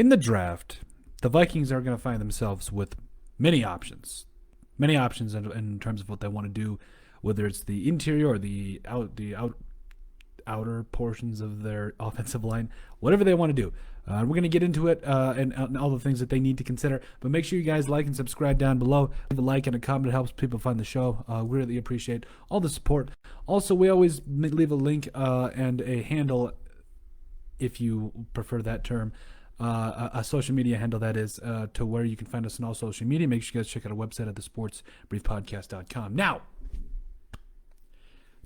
In the draft, the Vikings are going to find themselves with many options. Many options in terms of what they want to do, whether it's the interior or the outer portions of their offensive line, whatever they want to do. We're going to get into it and all the things that they need to consider. But make sure you guys like and subscribe down below. Leave a like and a comment. It helps people find the show. We really appreciate all the support. Also, we always leave a link and a handle, if you prefer that term, a social media handle, that is, to where you can find us on all social media. Make sure you guys check out our website at thesportsbriefpodcast.com. Now,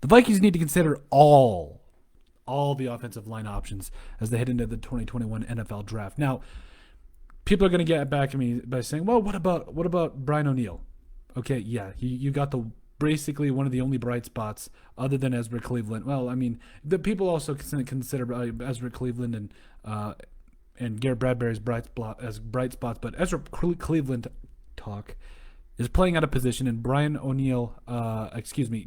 the Vikings need to consider all the offensive line options as they head into the 2021 NFL draft. Now, people are going to get back at me by saying, well, what about Brian O'Neill? Okay, yeah, you got basically one of the only bright spots other than Ezra Cleveland. Well, I mean, the people also consider Ezra Cleveland and Garrett Bradbury's bright spots, but Ezra Cleveland is playing out of position, and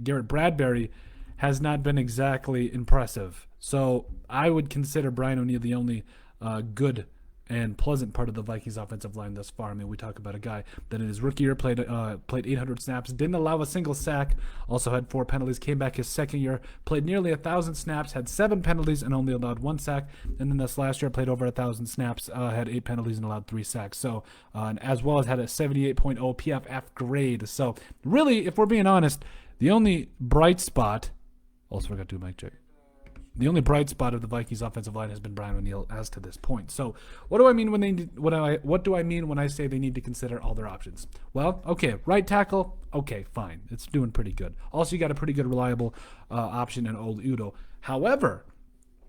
Garrett Bradbury has not been exactly impressive. So I would consider Brian O'Neill the only good and pleasant part of the Vikings offensive line thus far. I mean, we talk about a guy that in his rookie year played 800 snaps, didn't allow a single sack, also had 4 penalties, came back his second year, played nearly 1,000 snaps, had 7 penalties, and only allowed 1 sack. And then this last year played over 1,000 snaps, had 8 penalties, and allowed 3 sacks. So, and as well as had a 78.0 PFF grade. So, really, if we're being honest, the only bright spot, also forgot to do a mic check. The only bright spot of the Vikings offensive line has been Brian O'Neill as to this point. So, what do I mean what do I mean when I say they need to consider all their options? Well, okay, right tackle, okay, fine, it's doing pretty good. Also, you got a pretty good reliable option in Old Udo. However,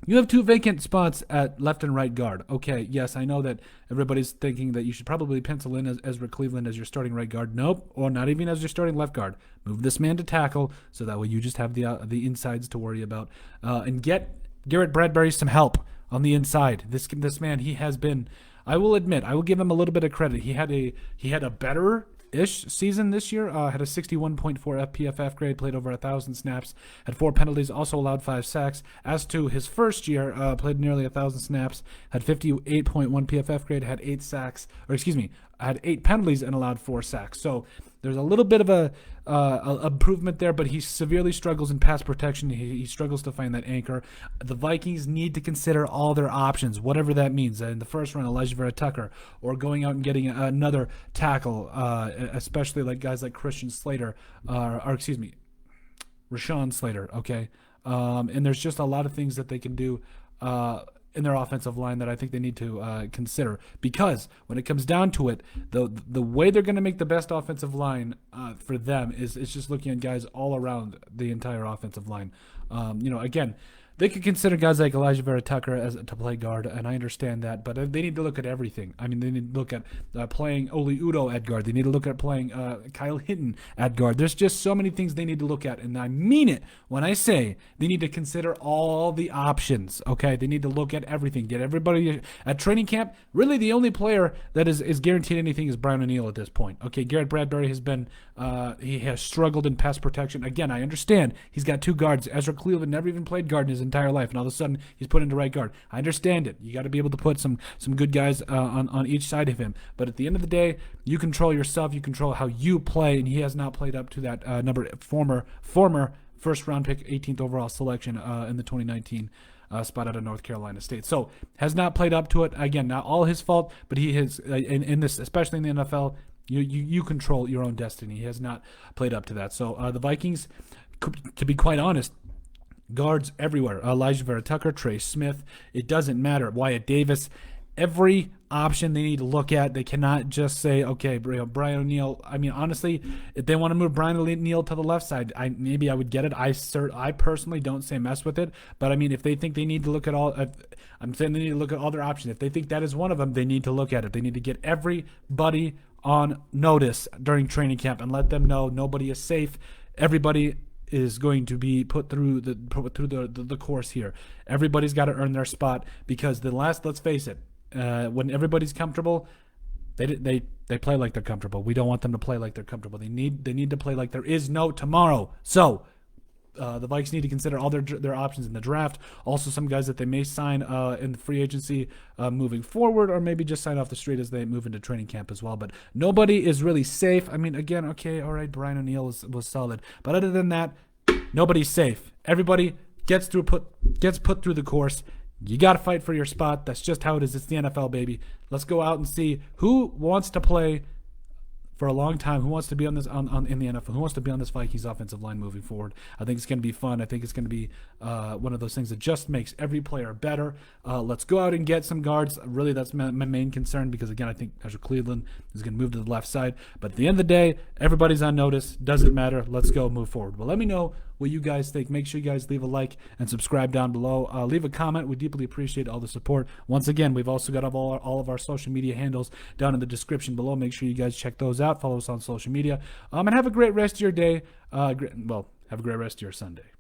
you have 2 vacant spots at left and right guard. Okay, yes, I know that everybody's thinking that you should probably pencil in as Ezra Cleveland as your starting right guard. Nope, or not even as your starting left guard. Move this man to tackle, so that way you just have the insides to worry about. And get Garrett Bradbury some help on the inside. This man, he has been, I will admit, I will give him a little bit of credit. He had a better-ish season this year, had a 61.4 FPFF grade, played over 1,000 snaps, had 4 penalties, also allowed 5 sacks. As to his first year, played nearly 1,000 snaps, had 58.1 PFF grade, had 8 sacks, had 8 penalties and allowed 4 sacks. So there's a little bit of a improvement there, but he severely struggles in pass protection. He struggles to find that anchor. The Vikings need to consider all their options, whatever that means. In the first round, Elijah Vera Tucker, or going out and getting another tackle, especially like guys like Rashawn Slater. Okay, and there's just a lot of things that they can do in their offensive line that I think they need to consider, because when it comes down to it, the way they're going to make the best offensive line for them is just looking at guys all around the entire offensive line. Again, they could consider guys like Elijah Vera Tucker to play guard, and I understand that, but they need to look at everything. I mean, they need to look at playing Oli Udo at guard. They need to look at playing Kyle Hinton at guard. There's just so many things they need to look at, and I mean it when I say they need to consider all the options, okay? They need to look at everything, get everybody at training camp. Really, the only player that is guaranteed anything is Brian O'Neill at this point. Okay, Garrett Bradbury has been, he has struggled in pass protection. Again, I understand he's got 2 guards. Ezra Cleveland never even played guard in his entire life, and all of a sudden he's put into right guard. I understand it. You got to be able to put some good guys on each side of him, but at the end of the day, you control yourself, you control how you play, and he has not played up to that former first round pick, 18th overall selection in the 2019 spot out of North Carolina State. So has not played up to it. Again, not all his fault, but he has in this, especially in the NFL, you control your own destiny. He has not played up to that. So the Vikings, to be quite honest, guards everywhere. Elijah Vera Tucker, Trey Smith. It doesn't matter. Wyatt Davis. Every option they need to look at. They cannot just say, okay, Brian O'Neill. I mean, honestly, if they want to move Brian O'Neill to the left side, maybe I would get it. I personally don't say mess with it. But I mean, if they think they need to look at all, I'm saying they need to look at all their options. If they think that is one of them, they need to look at it. They need to get everybody on notice during training camp and let them know nobody is safe. Everybody is going to be put through the course here. Everybody's got to earn their spot, because let's face it, when everybody's comfortable, they play like they're comfortable. We don't want them to play like they're comfortable. They need to play like there is no tomorrow. So the Vikings need to consider all their options in the draft. Also, some guys that they may sign in the free agency moving forward, or maybe just sign off the street as they move into training camp as well. But nobody is really safe. I mean, again, okay, all right, Brian O'Neill was solid, but other than that, nobody's safe. Everybody gets put through the course. You got to fight for your spot. That's just how it is. It's the NFL, baby. Let's go out and see who wants to play for a long time, who wants to be on this in the NFL, who wants to be on this Vikings offensive line moving forward. I think it's going to be fun. I think it's going to be one of those things that just makes every player better. Let's go out and get some guards. Really, that's my main concern, because, again, I think Ezra Cleveland is going to move to the left side. But at the end of the day, everybody's on notice. Doesn't matter. Let's go move forward. Well, let me know what you guys think. Make sure you guys leave a like and subscribe down below. Leave a comment. We deeply appreciate all the support. Once again, we've also got all of our social media handles down in the description below. Make sure you guys check those out. Follow us on social media. And have a great rest of your day. Have a great rest of your Sunday.